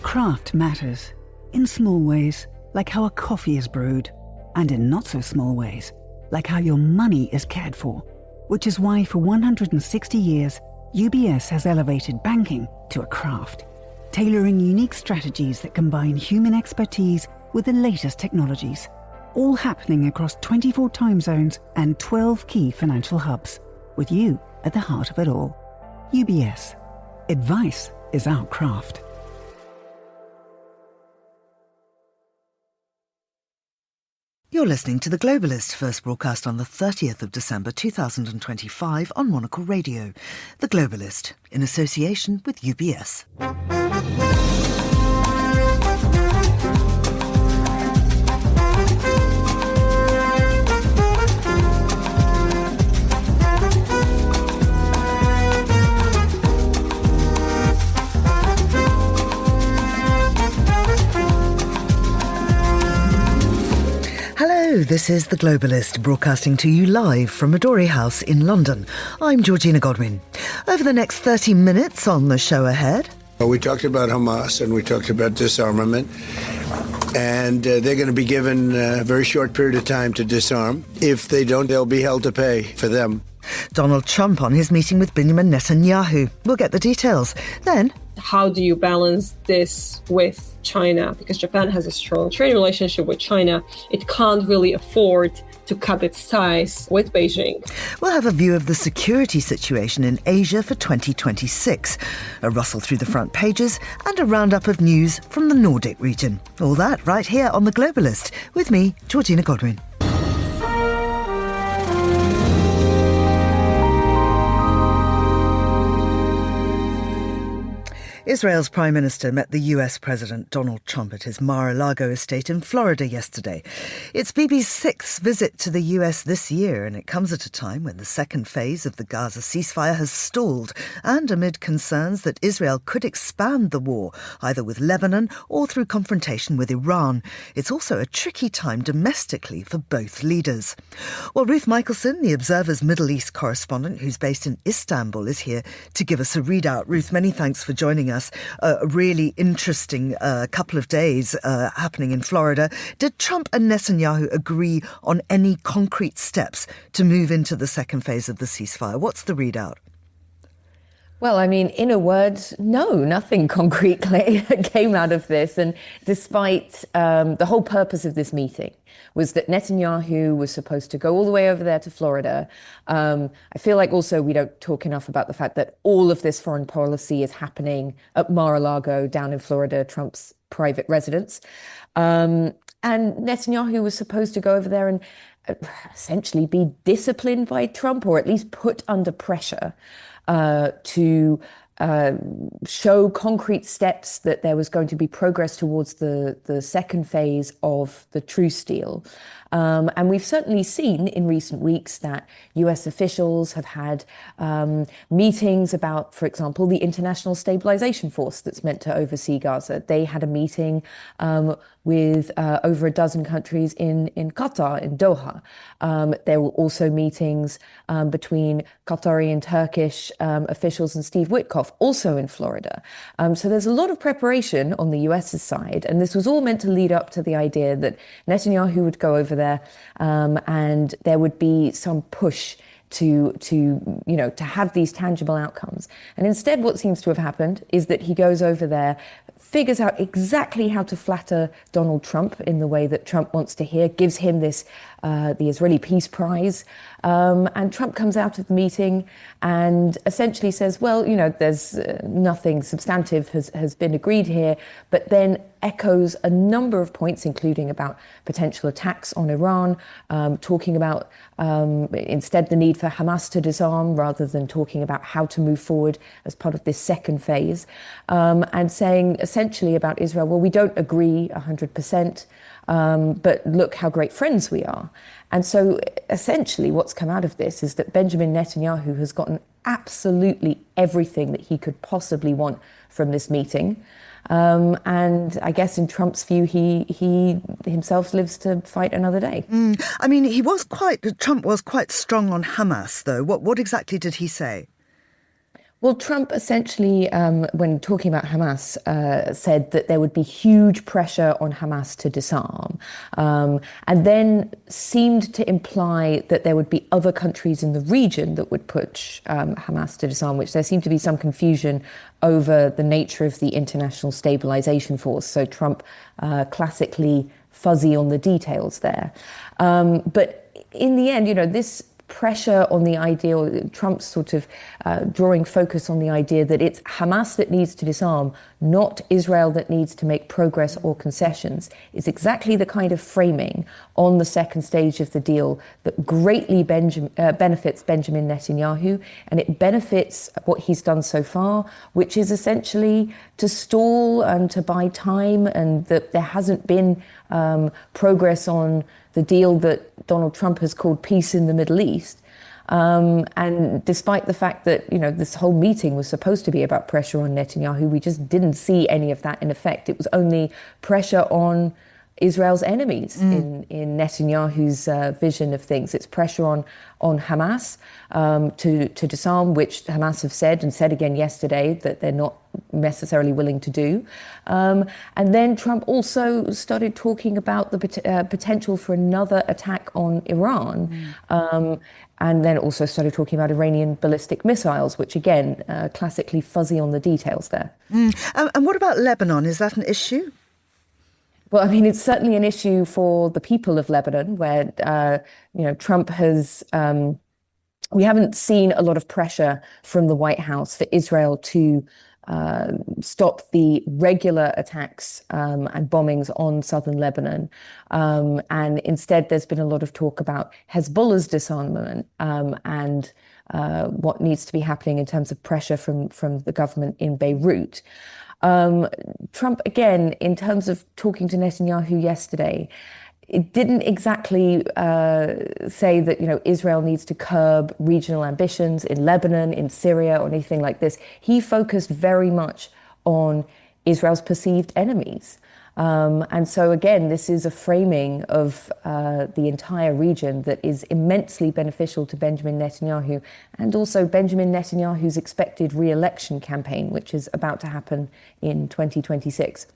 Craft matters, in small ways, like how a coffee is brewed, and in not so small ways, like how your money is cared for, which is why for 160 years, UBS has elevated banking to a craft, tailoring unique strategies that combine human expertise with the latest technologies, all happening across 24 time zones and 12 key financial hubs, with you at the heart of it all. UBS. Advice is our craft. You're listening to The Globalist, first broadcast on the 30th of December 2025 on Monocle Radio. The Globalist, in association with UBS. Hello, this is The Globalist, broadcasting to you live from Midori House in London. I'm Georgina Godwin. Over the next 30 minutes on the show ahead... We talked about Hamas and we talked about disarmament, and they're going to be given a very short period of time to disarm. If they don't, they'll be held to pay for them. Donald Trump on his meeting with Benjamin Netanyahu. We'll get the details. Then... How do you balance this with China? Because Japan has a strong trade relationship with China. It can't really afford to cut its ties with Beijing. We'll have a view of the security situation in Asia for 2026, a rustle through the front pages, and a roundup of news from the Nordic region. All that right here on The Globalist, with me, Georgina Godwin. Israel's Prime Minister met the US President Donald Trump at his Mar-a-Lago estate in Florida yesterday. It's Bibi's sixth visit to the US this year, and it comes at a time when the second phase of the Gaza ceasefire has stalled, and amid concerns that Israel could expand the war, either with Lebanon or through confrontation with Iran. It's also a tricky time domestically for both leaders. Well, Ruth Michelson, the Observer's Middle East correspondent who's based in Istanbul, is here to give us a readout. Ruth, many thanks for joining us. A really interesting couple of days happening in Florida. Did Trump and Netanyahu agree on any concrete steps to move into the second phase of the ceasefire? What's the readout? Well, I mean, in a word, no, nothing concrete came out of this. And despite the whole purpose of this meeting was that Netanyahu was supposed to go all the way over there to Florida. I feel like also we don't talk enough about the fact that all of this foreign policy is happening at Mar-a-Lago down in Florida, Trump's private residence. And Netanyahu was supposed to go over there and essentially be disciplined by Trump, or at least put under pressure to show concrete steps that there was going to be progress towards the second phase of the truce deal. And we've certainly seen in recent weeks that US officials have had meetings about, for example, the International Stabilization Force that's meant to oversee Gaza. They had a meeting with over a dozen countries in Qatar, in Doha. There were also meetings between Qatari and Turkish officials and Steve Witkoff, also in Florida. So there's a lot of preparation on the US's side, and this was all meant to lead up to the idea that Netanyahu would go over there and there would be some push to have these tangible outcomes. And instead, what seems to have happened is that he goes over there, figures out exactly how to flatter Donald Trump in the way that Trump wants to hear, gives him this the Israeli Peace Prize, and Trump comes out of the meeting and essentially says, well, there's nothing substantive has been agreed here, but then echoes a number of points, including about potential attacks on Iran, talking about instead the need for Hamas to disarm rather than talking about how to move forward as part of this second phase, and saying essentially about Israel, well, we don't agree 100%, but look how great friends we are. And so essentially what's come out of this is that Benjamin Netanyahu has gotten absolutely everything that he could possibly want from this meeting. And I guess in Trump's view, he himself lives to fight another day. I mean, Trump was quite strong on Hamas, though. What exactly did he say? Well, Trump essentially, when talking about Hamas, said that there would be huge pressure on Hamas to disarm, and then seemed to imply that there would be other countries in the region that would push Hamas to disarm, which there seemed to be some confusion over the nature of the International Stabilization Force. So Trump classically fuzzy on the details there. But in the end, this pressure on the idea, or Trump's sort of drawing focus on the idea that it's Hamas that needs to disarm, not Israel that needs to make progress or concessions, is exactly the kind of framing on the second stage of the deal that greatly benefits Benjamin Netanyahu, and it benefits what he's done so far, which is essentially to stall and to buy time, and that there hasn't been progress on the deal that Donald Trump has called peace in the Middle East. And despite the fact that, this whole meeting was supposed to be about pressure on Netanyahu, we just didn't see any of that in effect. It was only pressure on Israel's enemies in Netanyahu's vision of things. It's pressure on Hamas to disarm, which Hamas have said and said again yesterday that they're not necessarily willing to do. And then Trump also started talking about the potential for another attack on Iran. And then also started talking about Iranian ballistic missiles, which again, classically fuzzy on the details there. And what about Lebanon? Is that an issue? Well, I mean, it's certainly an issue for the people of Lebanon, where, Trump has, we haven't seen a lot of pressure from the White House for Israel to stop the regular attacks and bombings on southern Lebanon. And instead, there's been a lot of talk about Hezbollah's disarmament and what needs to be happening in terms of pressure from the government in Beirut. Trump, again, in terms of talking to Netanyahu yesterday, it didn't exactly say that, Israel needs to curb regional ambitions in Lebanon, in Syria, or anything like this. He focused very much on Israel's perceived enemies. And so, again, this is a framing of the entire region that is immensely beneficial to Benjamin Netanyahu, and also Benjamin Netanyahu's expected re-election campaign, which is about to happen in 2026.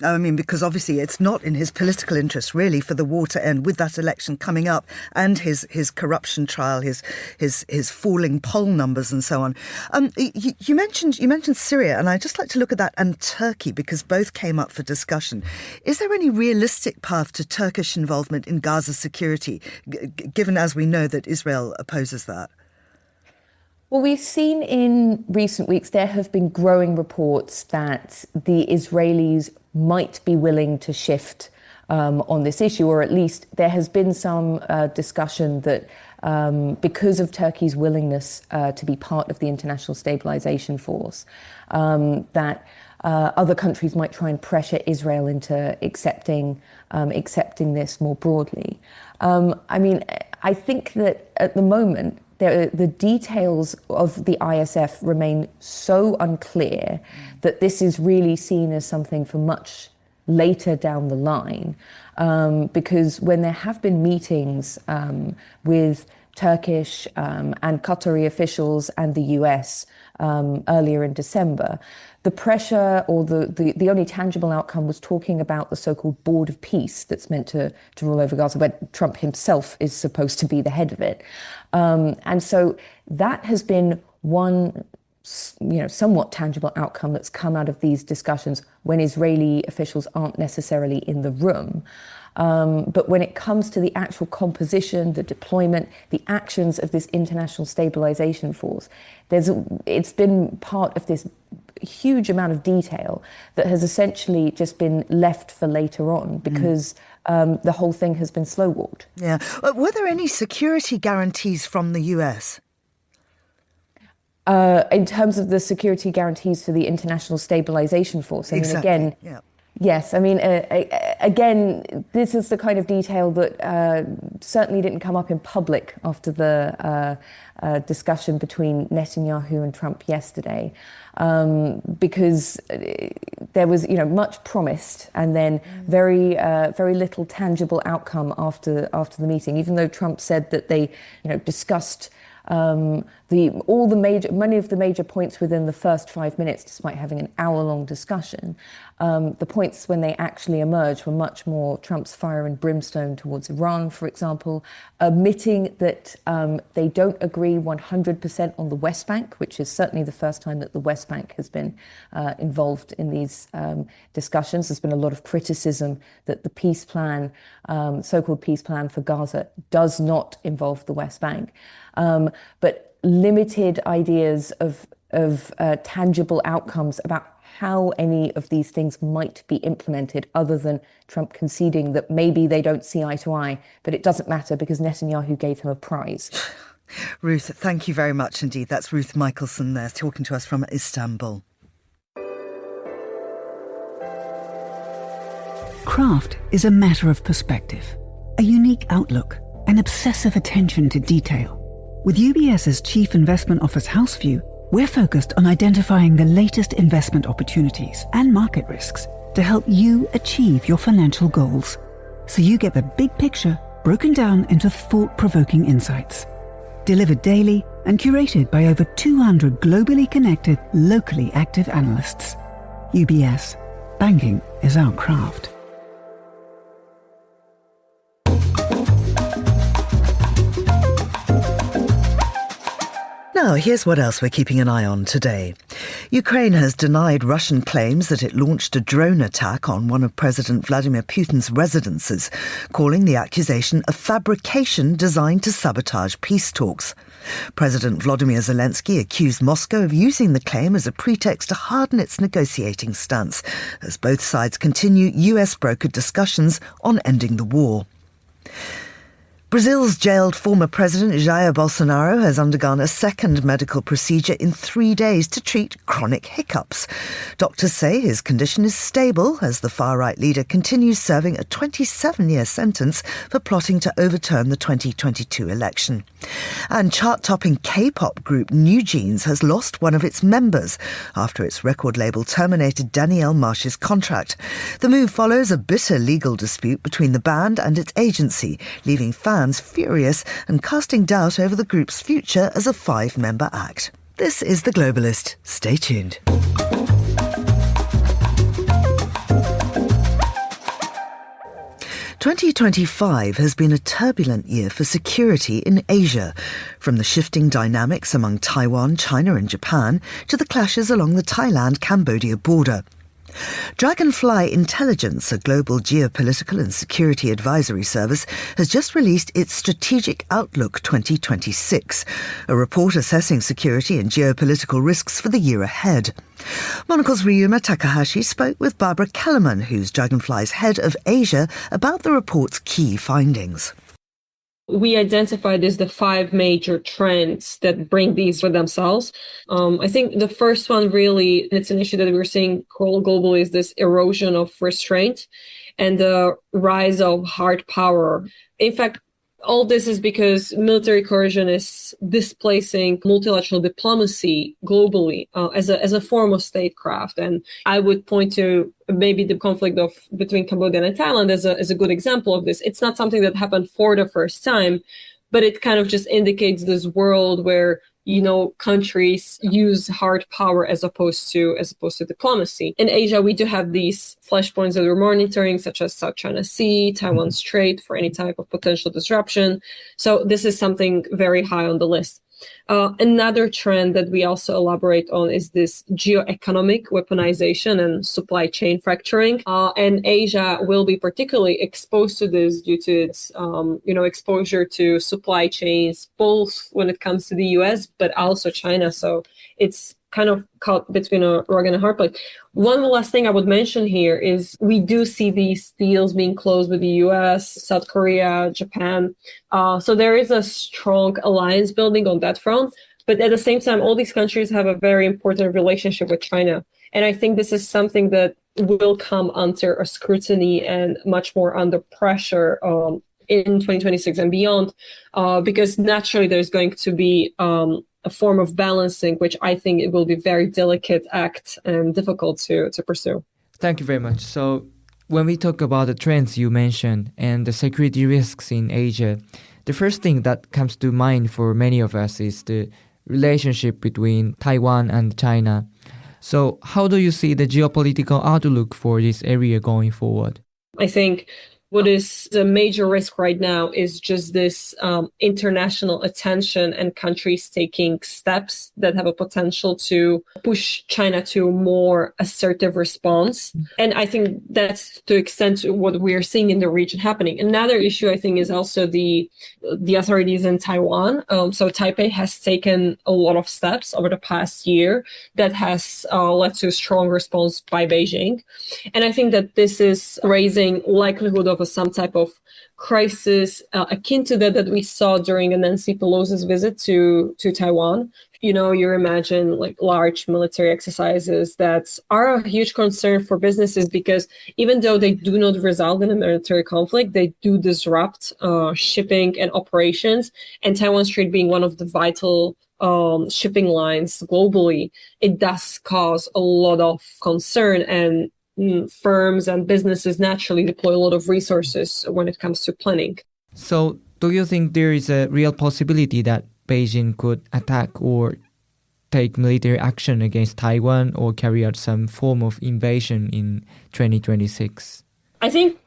I mean, because obviously it's not in his political interest, really, for the war to end with that election coming up and his corruption trial, his falling poll numbers and so on. You mentioned Syria, and I'd just like to look at that, and Turkey, because both came up for discussion. Is there any realistic path to Turkish involvement in Gaza security, given, as we know, that Israel opposes that? Well, we've seen in recent weeks there have been growing reports that the Israelis might be willing to shift on this issue, or at least there has been some discussion that because of Turkey's willingness to be part of the International Stabilization Force, that other countries might try and pressure Israel into accepting this more broadly. I mean, I think that at the moment, the details of the ISF remain so unclear that this is really seen as something for much later down the line, because when there have been meetings with Turkish and Qatari officials and the US earlier in December, the pressure, or the only tangible outcome, was talking about the so-called Board of Peace that's meant to rule over Gaza, where Trump himself is supposed to be the head of it. And so that has been one, somewhat tangible outcome that's come out of these discussions when Israeli officials aren't necessarily in the room. But when it comes to the actual composition, the deployment, the actions of this international stabilization force, it's been part of this huge amount of detail that has essentially just been left for later on because the whole thing has been slow-walked. Yeah. Were there any security guarantees from the US? In terms of the security guarantees for the International Stabilization Force, I mean, exactly. Again, yeah. Yes, I mean, again, this is the kind of detail that certainly didn't come up in public after the discussion between Netanyahu and Trump yesterday, because there was, much promised and then very little tangible outcome after the meeting. Even though Trump said that they, discussed Many of the major points within the first 5 minutes, despite having an hour-long discussion, the points when they actually emerged were much more Trump's fire and brimstone towards Iran, for example, admitting that they don't agree 100% on the West Bank, which is certainly the first time that the West Bank has been involved in these discussions. There's been a lot of criticism that the peace plan, so-called peace plan for Gaza, does not involve the West Bank. But limited ideas of tangible outcomes about how any of these things might be implemented, other than Trump conceding that maybe they don't see eye to eye, but it doesn't matter because Netanyahu gave him a prize. Ruth, thank you very much indeed. That's Ruth Michelson there talking to us from Istanbul. Craft is a matter of perspective, a unique outlook, an obsessive attention to detail. With UBS's Chief Investment Office House View, we're focused on identifying the latest investment opportunities and market risks to help you achieve your financial goals, so you get the big picture broken down into thought-provoking insights. Delivered daily and curated by over 200 globally connected, locally active analysts. UBS. Banking is our craft. Now, here's what else we're keeping an eye on today. Ukraine has denied Russian claims that it launched a drone attack on one of President Vladimir Putin's residences, calling the accusation a fabrication designed to sabotage peace talks. President Volodymyr Zelensky accused Moscow of using the claim as a pretext to harden its negotiating stance, as both sides continue US-brokered discussions on ending the war. Brazil's jailed former president Jair Bolsonaro has undergone a second medical procedure in 3 days to treat chronic hiccups. Doctors say his condition is stable as the far-right leader continues serving a 27-year sentence for plotting to overturn the 2022 election. And chart-topping K-pop group New Jeans has lost one of its members after its record label terminated Danielle Marsh's contract. The move follows a bitter legal dispute between the band and its agency, leaving fans furious and casting doubt over the group's future as a 5-member act. This is The Globalist. Stay tuned. "2025 has been a turbulent year for security in Asia, from the shifting dynamics among Taiwan, China and Japan to the clashes along the Thailand-Cambodia border. Dragonfly Intelligence, a global geopolitical and security advisory service, has just released its Strategic Outlook 2026, a report assessing security and geopolitical risks for the year ahead. Monocle's Ryuma Takahashi spoke with Barbara Kellerman, who's Dragonfly's head of Asia, about the report's key findings. We identified as the 5 major trends that bring these for themselves. I think the first one really, it's an issue that we're seeing globally, is this erosion of restraint and the rise of hard power. In fact, all this is because military coercion is displacing multilateral diplomacy globally as a form of statecraft. And I would point to maybe the conflict between Cambodia and Thailand as a good example of this. It's not something that happened for the first time, but it kind of just indicates this world where, countries use hard power as opposed to diplomacy. In Asia, we do have these flashpoints that we're monitoring, such as South China Sea, Taiwan Strait, for any type of potential disruption. So this is something very high on the list. Another trend that we also elaborate on is this geoeconomic weaponization and supply chain fracturing. And Asia will be particularly exposed to this due to its, exposure to supply chains, both when it comes to the US, but also China. So it's kind of caught between a rock and a hard place. One last thing I would mention here is we do see these deals being closed with the US, South Korea, Japan. So there is a strong alliance building on that front. But at the same time, all these countries have a very important relationship with China. And I think this is something that will come under a scrutiny and much more under pressure in 2026 and beyond, because naturally there's going to be a form of balancing, which I think it will be very delicate act and difficult to pursue. Thank you very much. So when we talk about the trends you mentioned and the security risks in Asia, The first thing that comes to mind for many of us is the relationship between Taiwan and China. So how do you see the geopolitical outlook for this area going forward? I think what is the major risk right now is just this international attention and countries taking steps that have a potential to push China to a more assertive response. And I think that's to extent to what we're seeing in the region happening. Another issue, I think, is also the authorities in Taiwan. So Taipei has taken a lot of steps over the past year that has led to a strong response by Beijing. And I think that this is raising likelihood of some type of crisis akin to that we saw during Nancy Pelosi's visit to Taiwan. You know, you imagine like large military exercises that are a huge concern for businesses because even though they do not result in a military conflict, they do disrupt shipping and operations. And Taiwan Strait being one of the vital shipping lines globally, it does cause a lot of concern, and firms and businesses naturally deploy a lot of resources when it comes to planning. So do you think there is a real possibility that Beijing could attack or take military action against Taiwan or carry out some form of invasion in 2026? I think,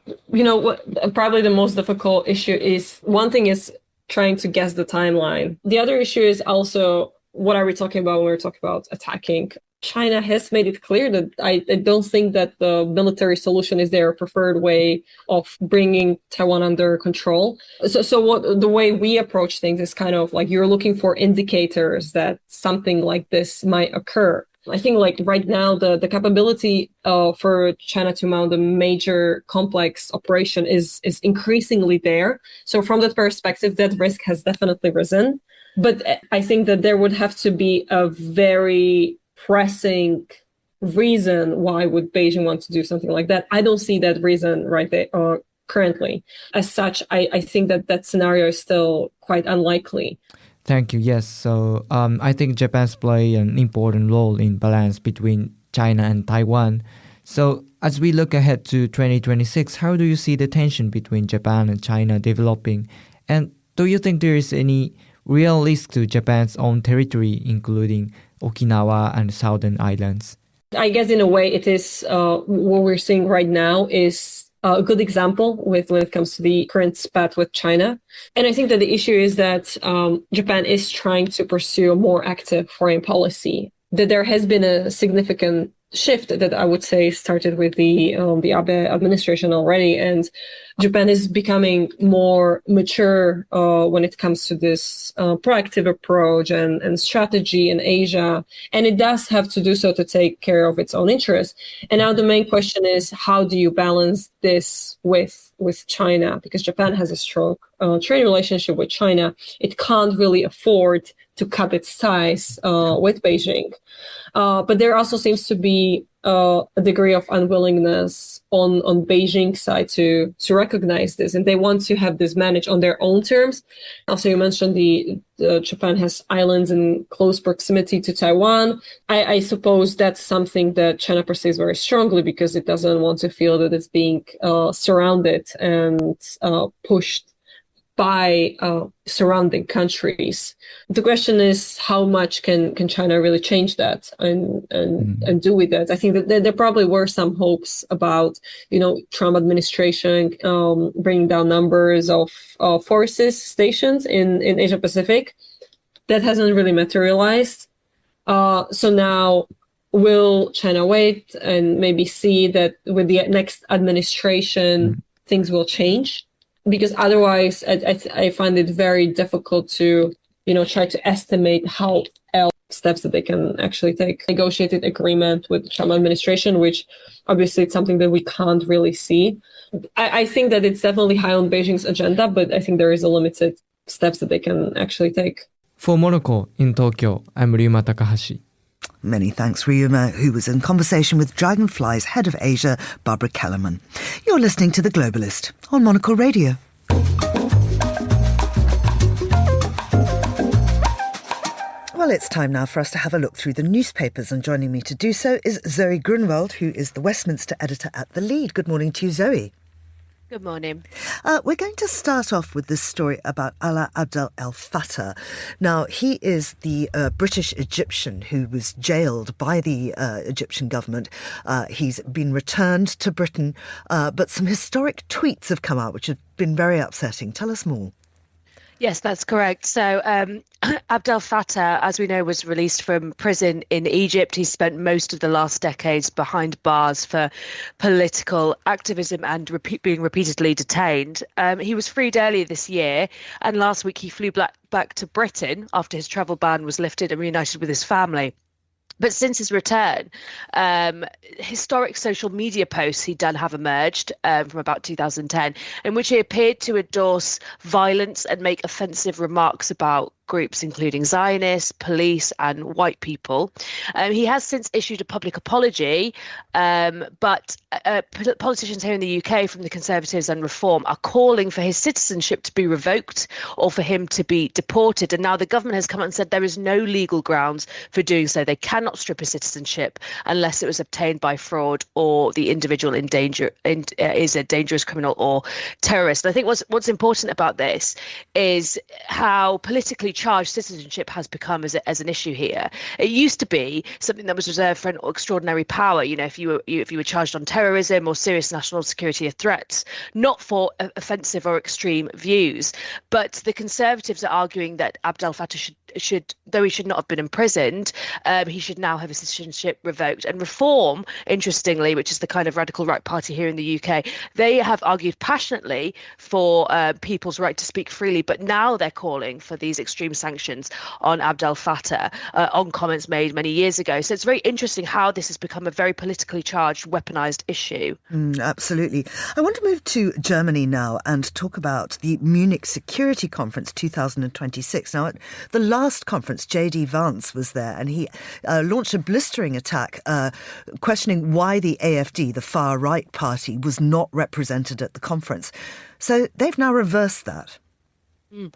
probably the most difficult issue is, one thing is trying to guess the timeline. The other issue is also, what are we talking about when we're talking about attacking? China has made it clear that I don't think that the military solution is their preferred way of bringing Taiwan under control. So what the way we approach things is kind of like you're looking for indicators that something like this might occur. I think like right now, the capability for China to mount a major complex operation is increasingly there. So from that perspective, that risk has definitely risen. But I think that there would have to be a very pressing reason why would Beijing want to do something like that. I don't see that reason right there currently. As such, I think that scenario is still quite unlikely. Thank you. Yes. So I think Japan's play an important role in balance between China and Taiwan. So as we look ahead to 2026, how do you see the tension between Japan and China developing? And do you think there is any real risk to Japan's own territory, including Okinawa and Southern Islands? I guess in a way it is what we're seeing right now is a good example when it comes to the current spat with China. And I think that the issue is that Japan is trying to pursue a more active foreign policy, that there has been a significant shift that I would say started with the Abe administration already, and Japan is becoming more mature when it comes to this proactive approach and strategy in Asia, and it does have to do so to take care of its own interests. And now the main question is, how do you balance this with China? Because Japan has a strong trade relationship with China. It can't really afford to cut its ties with Beijing. But there also seems to be a degree of unwillingness on Beijing's side to recognize this, and they want to have this managed on their own terms. Also, you mentioned Japan has islands in close proximity to Taiwan. I suppose that's something that China perceives very strongly because it doesn't want to feel that it's being surrounded and pushed by surrounding countries. The question is, how much can China really change that and do with that? I think that there probably were some hopes about, Trump administration bringing down numbers of forces stations in Asia Pacific. That hasn't really materialized. So now, will China wait and maybe see that with the next administration, things will change? Because otherwise, I find it very difficult to, try to estimate how else steps that they can actually take. Negotiated agreement with the Trump administration, which obviously it's something that we can't really see. I think that it's definitely high on Beijing's agenda, but I think there is a limited steps that they can actually take. For Monocle in Tokyo, I'm Ryuma Takahashi. Many thanks, Ryuma, who was in conversation with Dragonfly's head of Asia, Barbara Kellerman. You're listening to The Globalist on Monocle Radio. Well, it's time now for us to have a look through the newspapers, and joining me to do so is Zoe Grunwald, who is the Westminster editor at The Lead. Good morning to you, Zoe. Good morning. We're going to start off with this story about Alaa Abdel El Fattah. Now, he is the British Egyptian who was jailed by the Egyptian government. He's been returned to Britain, but some historic tweets have come out which have been very upsetting. Tell us more. Yes, that's correct. So Abdel Fattah, as we know, was released from prison in Egypt. He spent most of the last decades behind bars for political activism and being repeatedly detained. He was freed earlier this year, and last week he flew back to Britain after his travel ban was lifted and reunited with his family. But since his return, historic social media posts he'd done have emerged from about 2010, in which he appeared to endorse violence and make offensive remarks about groups including Zionists, police and white people. He has since issued a public apology, but politicians here in the UK from the Conservatives and Reform are calling for his citizenship to be revoked or for him to be deported. And now the government has come out and said there is no legal grounds for doing so. They cannot strip his citizenship unless it was obtained by fraud or the individual is a dangerous criminal or terrorist. And I think what's important about this is how politically charged citizenship has become as an issue here. It used to be something that was reserved for an extraordinary power. You know, if you were charged on terrorism or serious national security threats, not for offensive or extreme views. But the Conservatives are arguing that Abdel Fattah should, though he should not have been imprisoned, he should now have his citizenship revoked. And Reform, interestingly, which is the kind of radical right party here in the UK, they have argued passionately for people's right to speak freely, but now they're calling for these extreme sanctions on Abdel Fattah on comments made many years ago. So it's very interesting how this has become a very politically charged, weaponized issue. Absolutely. I want to move to Germany now and talk about the Munich Security Conference 2026. Now, at the last conference, J.D. Vance was there, and he launched a blistering attack questioning why the AfD, the far-right party, was not represented at the conference. So they've now reversed that.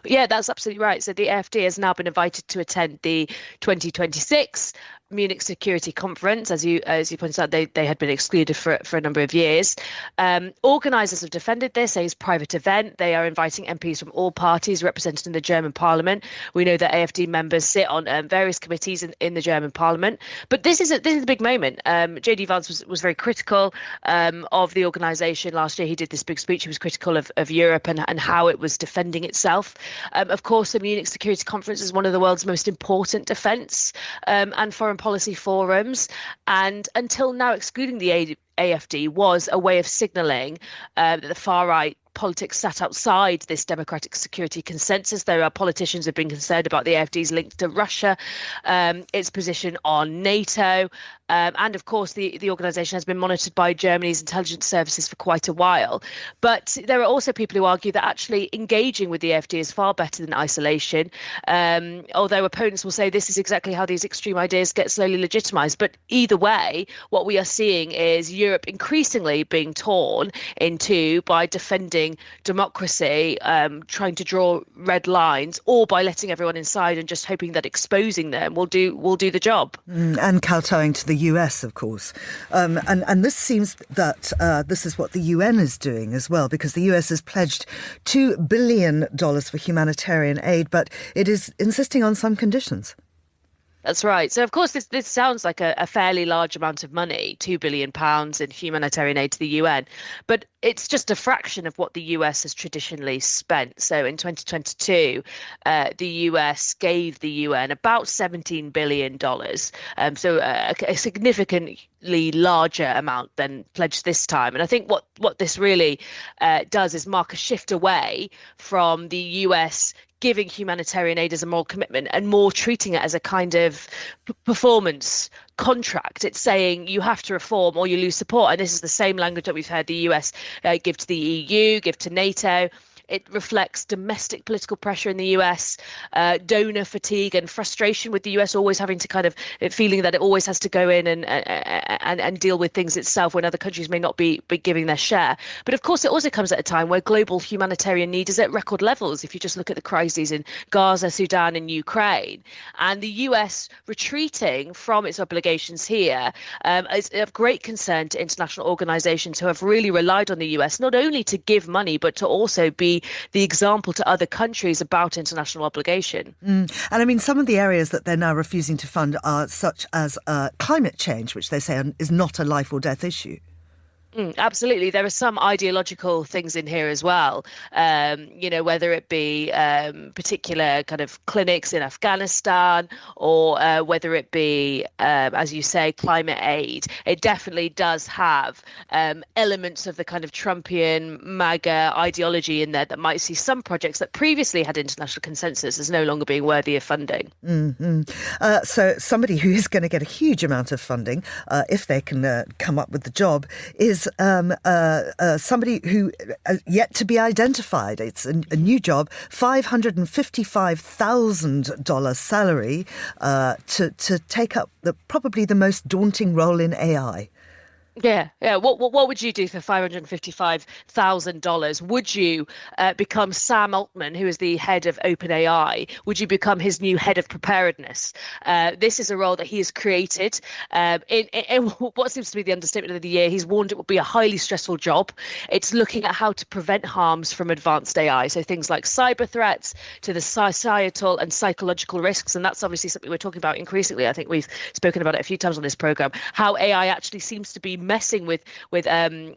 Yeah, that's absolutely right. So the AfD has now been invited to attend the 2026 Munich Security Conference. As you pointed out, they had been excluded for a number of years. Organisers have defended this as a private event. They are inviting MPs from all parties represented in the German Parliament. We know that AfD members sit on various committees in the German Parliament. But this is a big moment. J.D. Vance was very critical of the organisation last year. He did this big speech. He was critical of Europe and how it was defending itself. Of course, the Munich Security Conference is one of the world's most important defence and foreign policy forums, and until now excluding the AfD was a way of signalling that the far right politics sat outside this democratic security consensus. There are politicians who have been concerned about the AfD's link to Russia, its position on NATO, and of course the organisation has been monitored by Germany's intelligence services for quite a while. But there are also people who argue that actually engaging with the AfD is far better than isolation, although opponents will say this is exactly how these extreme ideas get slowly legitimised. But either way, what we are seeing is Europe increasingly being torn in two by defending democracy, trying to draw red lines, or by letting everyone inside and just hoping that exposing them will do the job. And kowtowing to the US, of course. And this seems that this is what the UN is doing as well, because the US has pledged $2 billion for humanitarian aid, but it is insisting on some conditions. That's right. So, of course, this sounds like a fairly large amount of money, £2 billion in humanitarian aid to the UN. But it's just a fraction of what the US has traditionally spent. So in 2022, the US gave the UN about $17 billion. So a significantly larger amount than pledged this time. And I think what this really does is mark a shift away from the US giving humanitarian aid as a moral commitment and more treating it as a kind of performance contract. It's saying you have to reform or you lose support. And this is the same language that we've heard the US give to the EU, give to NATO. it reflects domestic political pressure in the US, donor fatigue and frustration with the US always having to kind of feeling that it always has to go in and deal with things itself when other countries may not be giving their share. But of course, it also comes at a time where global humanitarian need is at record levels. If you just look at the crises in Gaza, Sudan and Ukraine, and the US retreating from its obligations here is of great concern to international organizations who have really relied on the US, not only to give money, but to also be the example to other countries about international obligation. And I mean, some of the areas that they're now refusing to fund are such as climate change, which they say is not a life or death issue. Absolutely. There are some ideological things in here as well, whether it be particular kind of clinics in Afghanistan or whether it be, as you say, climate aid. It definitely does have elements of the kind of Trumpian MAGA ideology in there that might see some projects that previously had international consensus as no longer being worthy of funding. So somebody who is going to get a huge amount of funding, if they can come up with the job, is somebody who yet to be identified. It's a new job, $555,000 salary to take up probably the most daunting role in AI. Yeah. What would you do for $555,000? Would you become Sam Altman, who is the head of OpenAI? Would you become his new head of preparedness? This is a role that he has created. In what seems to be the understatement of the year, he's warned it will be a highly stressful job. It's looking at how to prevent harms from advanced AI. So things like cyber threats to the societal and psychological risks. And that's obviously something we're talking about increasingly. I think we've spoken about it a few times on this program, how AI actually seems to be messing with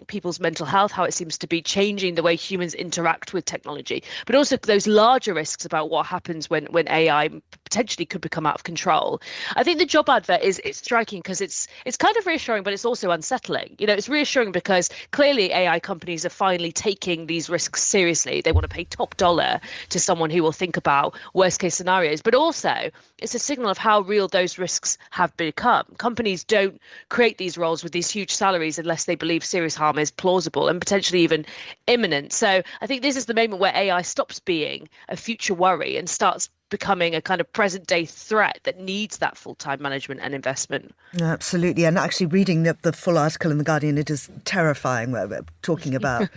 people's mental health, how it seems to be changing the way humans interact with technology, but also those larger risks about what happens when AI potentially could become out of control. I think the job advert is striking because it's kind of reassuring, but it's also unsettling. It's reassuring because clearly AI companies are finally taking these risks seriously. They want to pay top dollar to someone who will think about worst case scenarios, but also it's a signal of how real those risks have become. Companies don't create these roles with these huge salaries unless they believe serious harm is plausible and potentially even imminent. So I think this is the moment where AI stops being a future worry and starts becoming a kind of present day threat that needs that full-time management and investment. Absolutely. And actually reading the full article in The Guardian, it is terrifying. We're talking about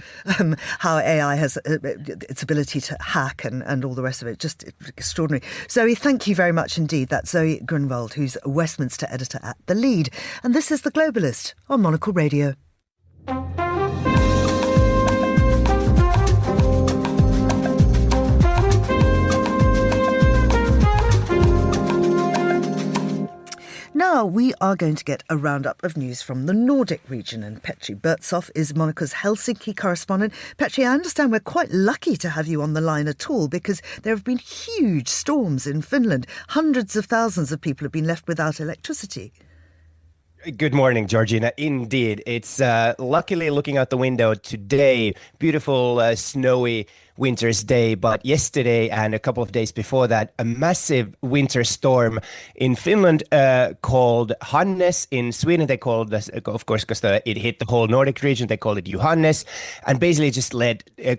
how AI has its ability to hack and all the rest of it. Just extraordinary. Zoe, thank you very much indeed. That's Zoe Grunwald, who's a Westminster editor at The Lead. And this is The Globalist on Monocle Radio. Now we are going to get a roundup of news from the Nordic region, and Petri Burtsoff is Monaco's Helsinki correspondent. Petri, I understand we're quite lucky to have you on the line at all because there have been huge storms in Finland. Hundreds of thousands of people have been left without electricity. Good morning, Georgina. Indeed, it's luckily looking out the window today, beautiful snowy winter's day, but yesterday and a couple of days before that, a massive winter storm in Finland called Hannes. In Sweden, they called this, of course, because it hit the whole Nordic region, they called it Johannes, and basically just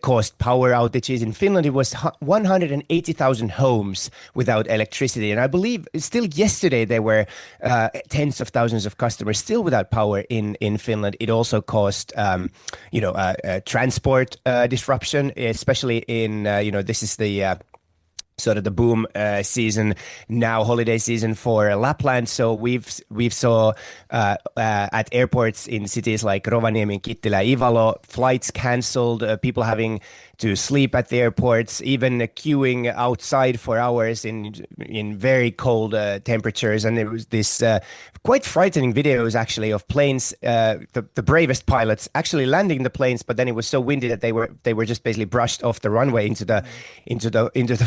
caused power outages. In Finland, it was 180,000 homes without electricity, and I believe still yesterday there were tens of thousands of customers still without power in Finland. It also caused, transport disruption, especially in, this is the sort of the boom season now, holiday season for Lapland. So we've saw at airports in cities like Rovaniemi, Kittilä, Ivalo, flights cancelled, people having to sleep at the airports, even queuing outside for hours in very cold temperatures. And there was this quite frightening videos actually of planes, the bravest pilots actually landing the planes, but then it was so windy that they were just basically brushed off the runway into the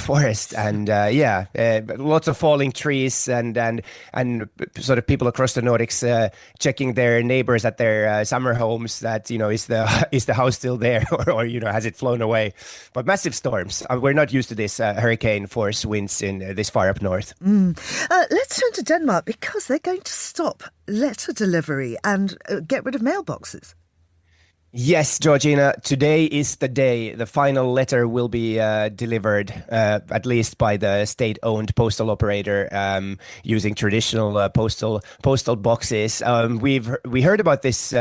forest. And lots of falling trees and sort of people across the Nordics checking their neighbors at their summer homes that is the house still there or has it flown away. But massive storms. We're not used to this hurricane force winds in this far up north. Let's turn to Denmark because they're going to stop letter delivery and get rid of mailboxes. Yes, Georgina, today is the day. The final letter will be delivered, at least by the state-owned postal operator, using traditional postal boxes. We heard about this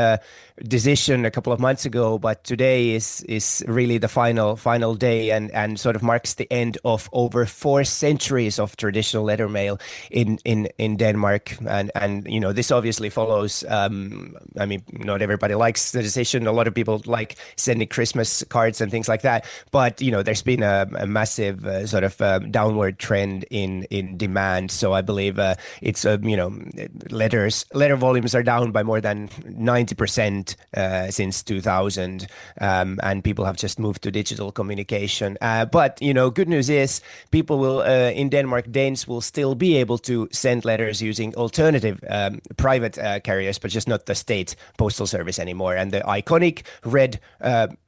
decision a couple of months ago, but today is really the final day, and sort of marks the end of over 4 centuries of traditional letter mail in Denmark. And you know, this obviously follows. I mean, not everybody likes the decision. A lot of people like sending Christmas cards and things like that, but you know, there's been a massive sort of downward trend in demand. So I believe it's you know, letter volumes are down by more than 90% since 2000, and people have just moved to digital communication. But you know, good news is people will in Denmark, Danes will still be able to send letters using alternative private carriers, but just not the state postal service anymore. And the iconic red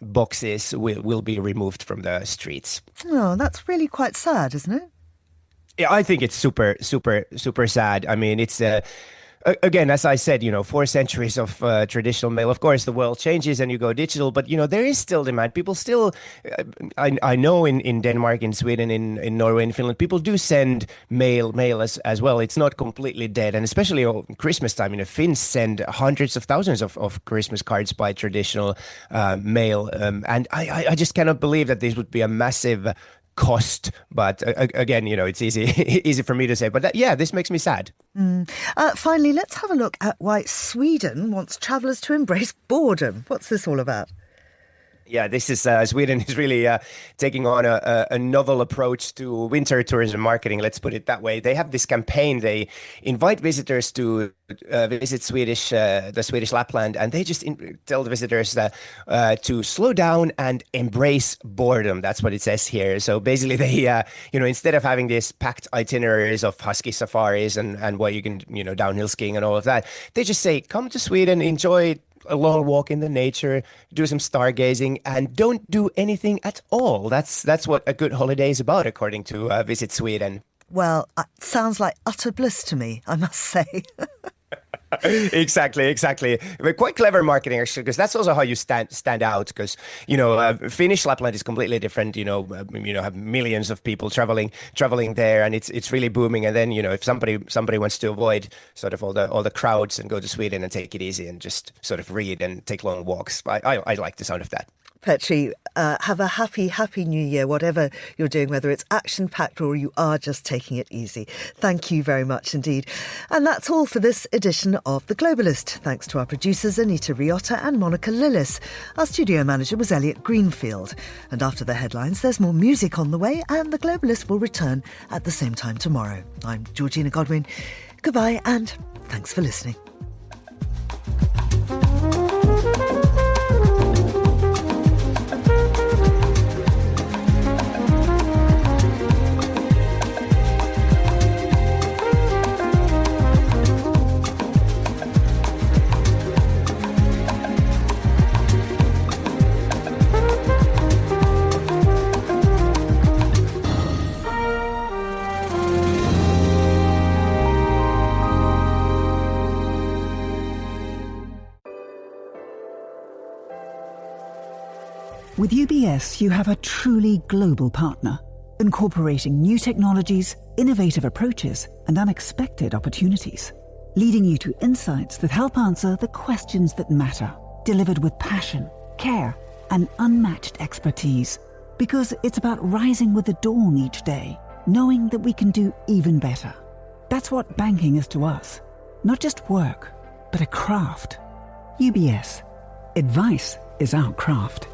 boxes will be removed from the streets. Oh, that's really quite sad, isn't it? Yeah, I think it's super sad. I mean, it's again, as I said, you know, 4 centuries of traditional mail. Of course, the world changes and you go digital, but you know, there is still demand. People still, I know in Denmark, in Sweden, in Norway, in Finland, people do send mail as well. It's not completely dead, and especially Christmas time, you know, Finns send hundreds of thousands of Christmas cards by traditional mail, and I just cannot believe that this would be a massive cost. But again, you know, it's easy for me to say, but yeah, this makes me sad. Finally, let's have a look at why Sweden wants travellers to embrace boredom. What's this all about? Yeah, this is Sweden is really taking on a novel approach to winter tourism marketing. Let's put it that way. They have this campaign. They invite visitors to visit the Swedish Lapland, and they just tell the visitors that to slow down and embrace boredom. That's what it says here. So basically, they you know, instead of having these packed itineraries of husky safaris and what you can, you know, downhill skiing and all of that, they just say, come to Sweden, enjoy a long walk in the nature, do some stargazing, and don't do anything at all. That's what a good holiday is about, according to Visit Sweden. Well, it sounds like utter bliss to me, I must say. Exactly. But quite clever marketing, actually, because that's also how you stand out. Because you know, Finnish Lapland is completely different. You know, have millions of people traveling there, and it's really booming. And then, you know, if somebody wants to avoid sort of all the crowds and go to Sweden and take it easy and just sort of read and take long walks, I like the sound of that. Petri, have a happy new year, whatever you're doing, whether it's action-packed or you are just taking it easy. Thank you very much indeed. And that's all for this edition of The Globalist. Thanks to our producers Anita Riotta and Monica Lillis. Our studio manager was Elliot Greenfield. And after the headlines, there's more music on the way, and The Globalist will return at the same time tomorrow. I'm Georgina Godwin. Goodbye, and thanks for listening. With UBS, you have a truly global partner, incorporating new technologies, innovative approaches, and unexpected opportunities, leading you to insights that help answer the questions that matter, delivered with passion, care, and unmatched expertise. Because it's about rising with the dawn each day, knowing that we can do even better. That's what banking is to us. Not just work, but a craft. UBS. Advice is our craft.